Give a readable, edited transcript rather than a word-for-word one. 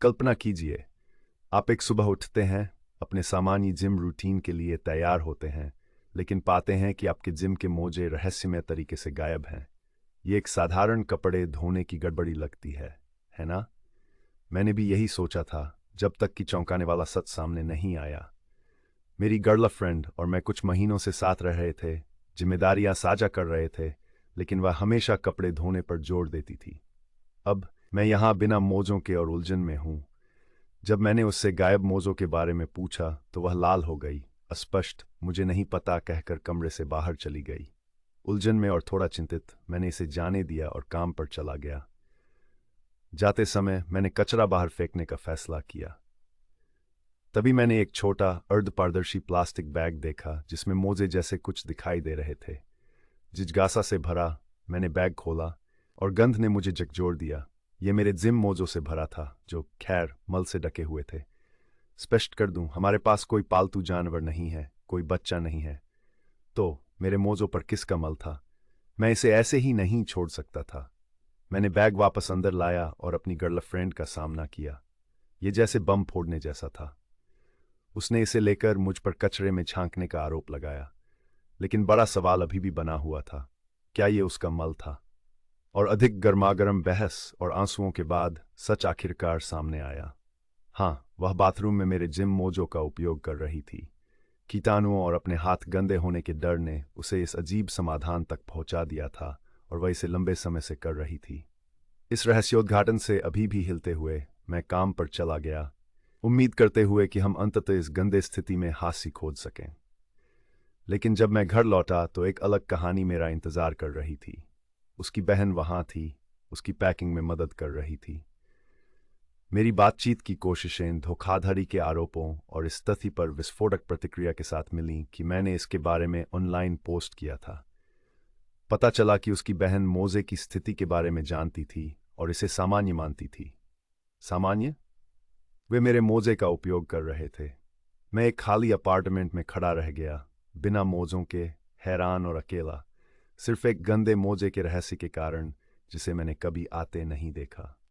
कल्पना कीजिए, आप एक सुबह उठते हैं, अपने सामान्य जिम रूटीन के लिए तैयार होते हैं, लेकिन पाते हैं कि आपके जिम के मोजे रहस्यमय तरीके से गायब हैं। ये एक साधारण कपड़े धोने की गड़बड़ी लगती है ना? मैंने भी यही सोचा था, जब तक कि चौंकाने वाला सच सामने नहीं आया। मेरी गर्लफ्रेंड और मैं कुछ महीनों से साथ रह रहे थे, जिम्मेदारियां साझा कर रहे थे, लेकिन वह हमेशा कपड़े धोने पर जोर देती थी। अब मैं यहाँ बिना मोजों के और उलझन में हूँ। जब मैंने उससे गायब मोजों के बारे में पूछा तो वह लाल हो गई, अस्पष्ट मुझे नहीं पता कहकर कमरे से बाहर चली गई। उलझन में और थोड़ा चिंतित मैंने इसे जाने दिया और काम पर चला गया। जाते समय मैंने कचरा बाहर फेंकने का फैसला किया। तभी मैंने एक छोटा अर्धपारदर्शी प्लास्टिक बैग देखा जिसमें मोजे जैसे कुछ दिखाई दे रहे थे। जिज्ञासा से भरा मैंने बैग खोला और गंध ने मुझे झकझोर दिया। ये मेरे जिम मोजों से भरा था, जो खैर मल से ढके हुए थे। स्पष्ट कर दूं, हमारे पास कोई पालतू जानवर नहीं है, कोई बच्चा नहीं है। तो मेरे मोजों पर किसका मल था? मैं इसे ऐसे ही नहीं छोड़ सकता था। मैंने बैग वापस अंदर लाया और अपनी गर्लफ्रेंड का सामना किया। ये जैसे बम फोड़ने जैसा था। उसने इसे लेकर मुझ पर कचरे में झांकने का आरोप लगाया, लेकिन बड़ा सवाल अभी भी बना हुआ था, क्या ये उसका मल था? और अधिक गर्मागर्म बहस और आंसुओं के बाद सच आखिरकार सामने आया। हाँ, वह बाथरूम में मेरे जिम मोजों का उपयोग कर रही थी। कीटाणुओं और अपने हाथ गंदे होने के डर ने उसे इस अजीब समाधान तक पहुंचा दिया था, और वह इसे लंबे समय से कर रही थी। इस रहस्योद्घाटन से अभी भी हिलते हुए मैं काम पर चला गया, उम्मीद करते हुए कि हम अंततः इस गंदे स्थिति में हास्य खोज सकें। लेकिन जब मैं घर लौटा तो एक अलग कहानी मेरा इंतजार कर रही थी। उसकी बहन वहां थी, उसकी पैकिंग में मदद कर रही थी। मेरी बातचीत की कोशिशें धोखाधड़ी के आरोपों और इस तथ्य पर विस्फोटक प्रतिक्रिया के साथ मिलीं कि मैंने इसके बारे में ऑनलाइन पोस्ट किया था। पता चला कि उसकी बहन मोजे की स्थिति के बारे में जानती थी और इसे सामान्य मानती थी। सामान्य? वे मेरे मोजे का उपयोग कर रहे थे। मैं एक खाली अपार्टमेंट में खड़ा रह गया, बिना मोजों के, हैरान और अकेला, सिर्फ एक गंदे मोजे के रहस्य के कारण जिसे मैंने कभी आते नहीं देखा।